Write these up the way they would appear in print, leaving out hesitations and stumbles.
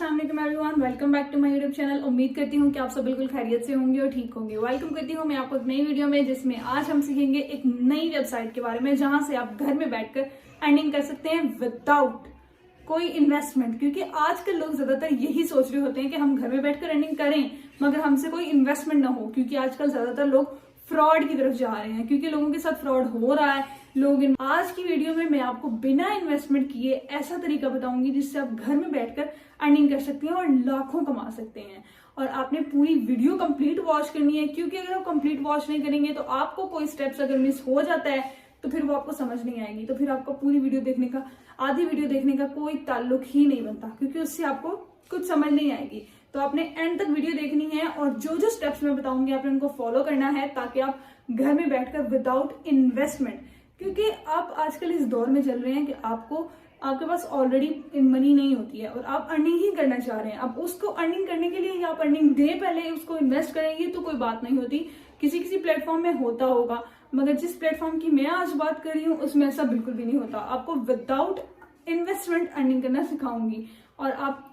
अस्सलाम वालेकुम everyone, welcome back to my YouTube channel. उम्मीद करती हूँ कि आप सब बिल्कुल खैरियत से होंगे और ठीक होंगे। वेलकम करती हूँ मैं आपको एक नई वीडियो में, जिसमें आज हम सीखेंगे एक नई वेबसाइट के बारे में जहां से आप घर में बैठकर अर्निंग कर सकते हैं विदाउट कोई इन्वेस्टमेंट। क्योंकि आजकल लोग ज्यादातर यही सोच रहे होते हैं कि हम घर में बैठकर अर्निंग करें मगर हमसे कोई इन्वेस्टमेंट ना हो, क्योंकि आजकल ज्यादातर लोग फ्रॉड की तरफ जा रहे हैं, क्योंकि लोगों के साथ फ्रॉड हो रहा है। आज की वीडियो में मैं आपको बिना इन्वेस्टमेंट किए ऐसा तरीका बताऊंगी जिससे आप घर में बैठकर अर्निंग कर सकते हैं और लाखों कमा सकते हैं। और आपने पूरी वीडियो कंप्लीट वॉच करनी है, क्योंकि अगर आप कंप्लीट वॉच नहीं करेंगे तो आपको कोई स्टेप्स अगर मिस हो जाता है तो फिर वो आपको समझ नहीं आएगी, तो फिर आपको पूरी वीडियो देखने का, आधी वीडियो देखने का कोई ताल्लुक ही नहीं बनता, क्योंकि उससे आपको कुछ समझ नहीं आएगी। तो आपने एंड तक वीडियो देखनी है और जो जो स्टेप्स मैं बताऊंगी आपने उनको फॉलो करना है, ताकि आप घर में बैठकर विदाउट इन्वेस्टमेंट, क्योंकि आप आजकल इस दौर में चल रहे हैं कि आपके पास ऑलरेडी मनी नहीं होती है और आप अर्निंग ही करना चाह रहे हैं। अब उसको अर्निंग करने के लिए आप अर्निंग दे पहले उसको इन्वेस्ट करेंगे तो कोई बात नहीं होती। किसी किसी प्लेटफॉर्म में होता होगा, मगर जिस प्लेटफॉर्म की मैं आज बात कर रही हूँ उसमें ऐसा बिल्कुल भी नहीं होता। आपको विदाउट इन्वेस्टमेंट अर्निंग करना सिखाऊंगी और आप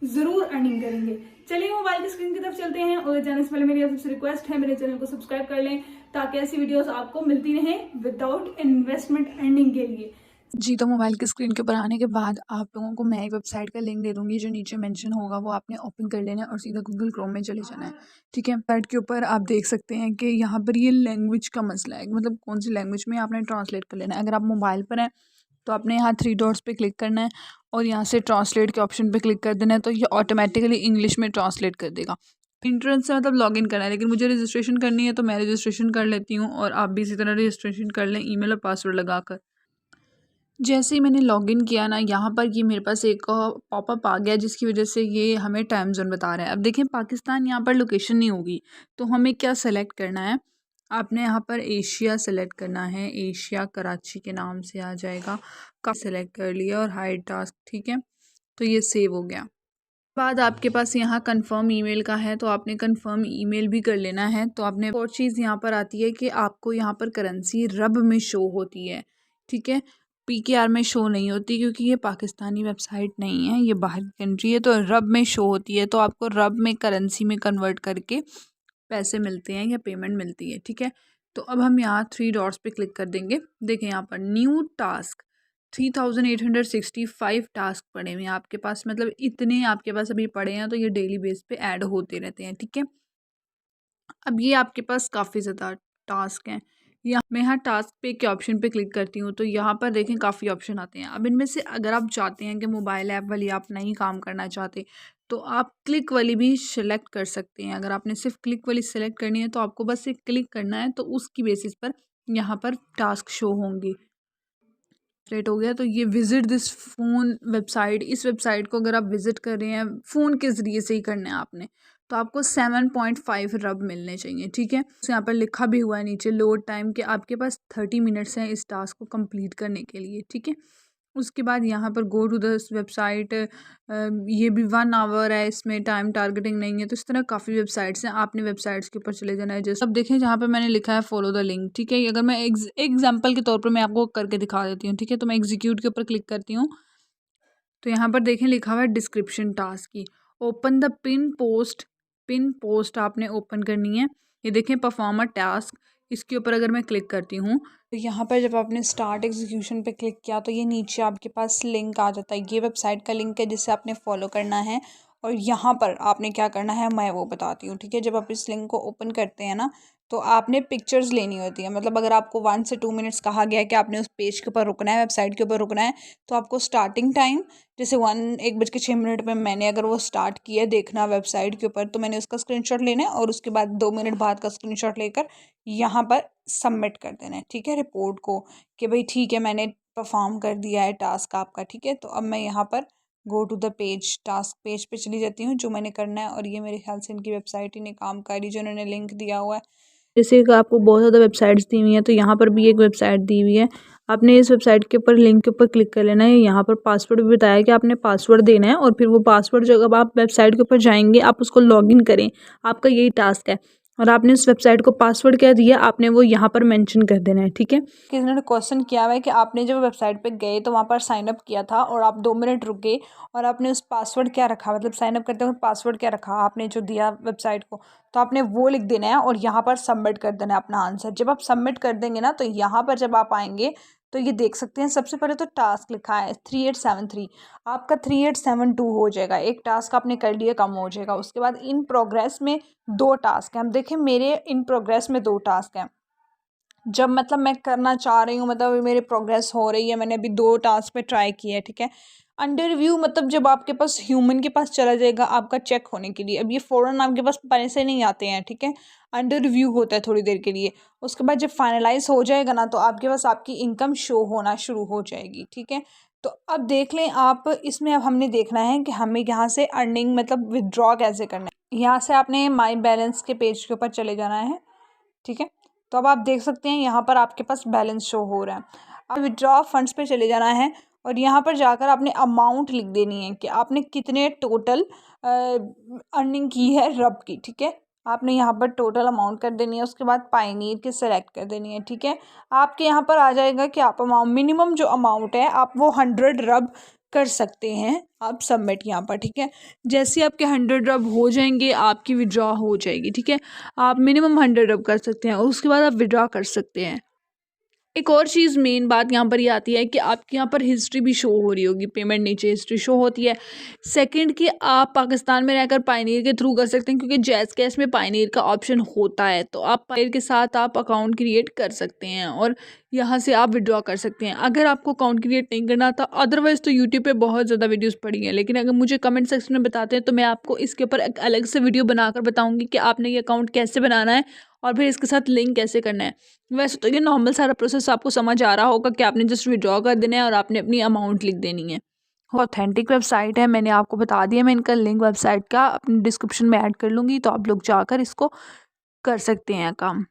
जरूर अर्निंग करेंगे। चलिए मोबाइल की स्क्रीन की तरफ चलते हैं और जाने से पहले मेरी आपसे रिक्वेस्ट है, मेरे चैनल को सब्सक्राइब कर लें ताकि ऐसी वीडियोस आपको मिलती रहें विदाउट इन्वेस्टमेंट अर्निंग के लिए। जी, तो मोबाइल की स्क्रीन के ऊपर आने के बाद आप लोगों को मैं एक वेबसाइट का लिंक दे दूँगी, जो नीचे मेंशन होगा। वो आपने ओपन कर लेना है और सीधा गूगल क्रोम में चले जाना है, ठीक है। वेबसाइट के ऊपर आप देख सकते हैं कि यहाँ पर ये लैंग्वेज का मसला है, मतलब कौन सी लैंग्वेज में आपने ट्रांसलेट कर लेना है। अगर आप मोबाइल पर हैं तो आपने यहाँ 3 डॉट्स पे क्लिक करना है और यहाँ से ट्रांसलेट के ऑप्शन पे क्लिक कर देना है, तो ये ऑटोमेटिकली इंग्लिश में ट्रांसलेट कर देगा। इंट्रेंस से मतलब लॉगिन करना है, लेकिन मुझे रजिस्ट्रेशन करनी है तो मैं रजिस्ट्रेशन कर लेती हूँ और आप भी इसी तरह रजिस्ट्रेशन कर लें ईमेल और पासवर्ड लगाकर। जैसे ही मैंने लॉगिन किया ना, यहाँ पर ये मेरे पास एक पॉपअप आ गया, जिसकी वजह से ये हमें टाइम जोन बता रहा है। अब देखें, पाकिस्तान यहाँ पर लोकेशन नहीं होगी, तो हमें क्या सेलेक्ट करना है। आपने यहाँ पर एशिया सेलेक्ट करना है, एशिया कराची के नाम से आ जाएगा। का सेलेक्ट कर लिया और हाइड टास्क, ठीक है, तो ये सेव हो गया। बाद आपके पास यहाँ कंफर्म ईमेल का है, तो आपने कंफर्म ईमेल भी कर लेना है। तो आपने और चीज़ यहाँ पर आती है कि आपको यहाँ पर करेंसी रब में शो होती है, ठीक है, पीकेआर में शो नहीं होती, क्योंकि ये पाकिस्तानी वेबसाइट नहीं है, ये बाहर की कंट्री है। तो रब में शो होती है, तो आपको रब में करेंसी में कन्वर्ट करके पैसे मिलते हैं या पेमेंट मिलती है, ठीक है। तो अब हम यहाँ 3 डॉट्स पे क्लिक कर देंगे। देखें यहाँ पर न्यू टास्क 3865 टास्क पड़े हुए हैं आपके पास, मतलब इतने आपके पास अभी पड़े हैं, तो ये डेली बेस पे ऐड होते रहते हैं, ठीक है। अब ये आपके पास काफ़ी ज़्यादा टास्क हैं। मैं यहाँ टास्क पे के ऑप्शन पे क्लिक करती हूँ, तो यहाँ पर देखें काफ़ी ऑप्शन आते हैं। अब इनमें से अगर आप चाहते हैं कि मोबाइल ऐप वाली आप नहीं काम करना चाहते, तो आप क्लिक वाली भी सिलेक्ट कर सकते हैं। अगर आपने सिर्फ क्लिक वाली सेलेक्ट करनी है तो आपको बस एक क्लिक करना है, तो उसकी बेसिस पर यहाँ पर टास्क शो होंगे। रेट हो गया, तो ये विजिट दिस फ़ोन वेबसाइट, इस वेबसाइट को अगर आप विजिट कर रहे हैं फ़ोन के ज़रिए से ही करना है आपने, तो आपको 7.5 रब मिलने चाहिए, ठीक है। तो यहाँ पर लिखा भी हुआ है नीचे लोड टाइम कि आपके पास 30 मिनट्स हैं इस टास्क को कंप्लीट करने के लिए, ठीक है। उसके बाद यहाँ पर गो टू दिस वेबसाइट, ये भी 1 आवर है, इसमें टाइम टारगेटिंग नहीं है। तो इस तरह काफ़ी वेबसाइट्स हैं, आपने वेबसाइट्स के ऊपर चले जाना है। जैसे अब देखें जहाँ पे मैंने लिखा है फॉलो द लिंक, ठीक है। अगर मैं एग्जाम्पल के तौर पर मैं आपको करके दिखा देती हूँ, ठीक है। तो मैं एग्जीक्यूट के ऊपर क्लिक करती हूँ, तो यहाँ पर देखें लिखा हुआ है डिस्क्रिप्शन टास्क की, ओपन द पिन पोस्ट आपने ओपन करनी है। ये देखें परफॉर्म अ टास्क, इसके ऊपर अगर मैं क्लिक करती हूँ, तो यहाँ पर जब आपने स्टार्ट एग्जीक्यूशन पे क्लिक किया तो ये नीचे आपके पास लिंक आ जाता है। ये वेबसाइट का लिंक है जिसे आपने फॉलो करना है, और यहाँ पर आपने क्या करना है मैं वो बताती हूँ, ठीक है। जब आप इस लिंक को ओपन करते हैं ना, तो आपने पिक्चर्स लेनी होती है। मतलब अगर आपको 1 से 2 मिनट्स कहा गया है कि आपने उस पेज के ऊपर रुकना है, वेबसाइट के ऊपर रुकना है, तो आपको स्टार्टिंग टाइम जैसे 1:06 पे मैंने अगर वो स्टार्ट किया देखना वेबसाइट के ऊपर, तो मैंने उसका स्क्रीनशॉट लेना है और उसके बाद 2 मिनट बाद का स्क्रीनशॉट लेकर यहाँ पर सबमिट कर देना है, ठीक है, रिपोर्ट को, कि भाई ठीक है मैंने परफॉर्म कर दिया है टास्क आपका, ठीक है। तो अब मैं यहाँ पर go to the page, task page पे चली जाती हूँ जो मैंने करना है, और ये मेरे ख्याल से इनकी वेबसाइट ही नहीं काम कर रही जो उन्होंने लिंक दिया हुआ है। जैसे कि आपको बहुत ज़्यादा वेबसाइट्स दी हुई हैं, तो यहाँ पर भी एक वेबसाइट दी हुई है। आपने इस वेबसाइट के ऊपर लिंक के ऊपर क्लिक कर लेना है। यहाँ पर पासवर्ड भी बताया कि आपने पासवर्ड देना है, और फिर वो पासवर्ड जब आप वेबसाइट के ऊपर जाएंगे आप उसको लॉगिन करें, आपका यही टास्क है। और आपने उस वेबसाइट को पासवर्ड क्या दिया आपने वो यहाँ पर मेंशन कर देना है, ठीक है। किसी ने क्वेश्चन किया हुआ है कि आपने जब वेबसाइट पे गए तो वहाँ पर साइन अप किया था और आप 2 मिनट रुक गए और आपने उस पासवर्ड क्या रखा, मतलब साइन अप करते वक्त पासवर्ड क्या रखा आपने जो दिया वेबसाइट को, तो आपने वो लिख देना है और यहाँ पर सबमिट कर देना है अपना आंसर। जब आप सबमिट कर देंगे ना तो यहाँ पर जब आप आएंगे तो ये देख सकते हैं सबसे पहले तो टास्क लिखा है 3873, आपका 3872 हो जाएगा। एक टास्क आपने कर लिया, कम हो जाएगा। उसके बाद इन प्रोग्रेस में 2 टास्क हैं। हम देखें मेरे इन प्रोग्रेस में 2 टास्क हैं। जब मतलब मैं करना चाह रही हूँ, मतलब मेरे प्रोग्रेस हो रही है, मैंने अभी 2 टास्क पे ट्राई किया है, ठीक है। अंडर रिव्यू मतलब जब आपके पास ह्यूमन के पास चला जाएगा आपका चेक होने के लिए, अब ये फ़ौरन आपके पास पैसे नहीं आते हैं, ठीक है। अंडर रिव्यू होता है थोड़ी देर के लिए। उसके बाद जब फाइनलाइज हो जाएगा ना तो आपके पास आपकी इनकम शो होना शुरू हो जाएगी, ठीक है। तो अब देख लें आप इसमें, अब हमने देखना है कि हमें यहाँ से अर्निंग मतलब विदड्रॉ कैसे करना है। यहाँ से आपने माई बैलेंस के पेज के ऊपर चले जाना है, ठीक है। तो अब आप देख सकते हैं यहाँ पर आपके पास बैलेंस शो हो रहा है। अब विड्रॉ फंड्स पे चले जाना है और यहाँ पर जाकर आपने अमाउंट लिख देनी है कि आपने कितने टोटल अर्निंग की है रब की, ठीक है। आपने यहाँ पर टोटल अमाउंट कर देनी है। उसके बाद पायनीर की सेलेक्ट कर देनी है, ठीक है। आपके यहाँ पर आ जाएगा कि आप अमाउंट मिनिमम जो अमाउंट है आप वो 100 रब कर सकते हैं। आप सबमिट यहाँ पर, ठीक है। जैसे आपके 100 रब हो जाएंगे आपकी विड्रॉ हो जाएगी, ठीक है। आप मिनिमम 100 रब कर सकते हैं और उसके बाद आप विड्रॉ कर सकते हैं। एक और चीज़ मेन बात यहाँ पर ये आती है कि आपके यहाँ पर हिस्ट्री भी शो हो रही होगी, पेमेंट नीचे हिस्ट्री शो होती है। सेकंड कि आप पाकिस्तान में रहकर पायनीर के थ्रू कर सकते हैं क्योंकि जैज़ कैश में पायनीर का ऑप्शन होता है, तो आप पायनीर के साथ आप अकाउंट क्रिएट कर सकते हैं और यहाँ से आप विड्रॉ कर सकते हैं। अगर आपको अकाउंट क्रिएट नहीं करना था, अदरवाइज़ तो यूट्यूब पे बहुत ज़्यादा वीडियोज़ पड़ी हैं, लेकिन अगर मुझे कमेंट सेक्शन में बताते हैं तो मैं आपको इसके ऊपर एक अलग से वीडियो बनाकर बताऊँगी कि आपने ये अकाउंट कैसे बनाना है और फिर इसके साथ लिंक कैसे करना है। वैसे तो ये नॉर्मल सारा प्रोसेस आपको समझ आ रहा होगा कि आपने जस्ट विड्रॉ कर देना है और आपने अपनी अमाउंट लिख देनी है। ऑथेंटिक वेबसाइट है, मैंने आपको बता दिया। मैं इनका लिंक वेबसाइट का अपनी डिस्क्रिप्शन में ऐड कर लूँगी, तो आप लोग जाकर इसको कर सकते हैं काम।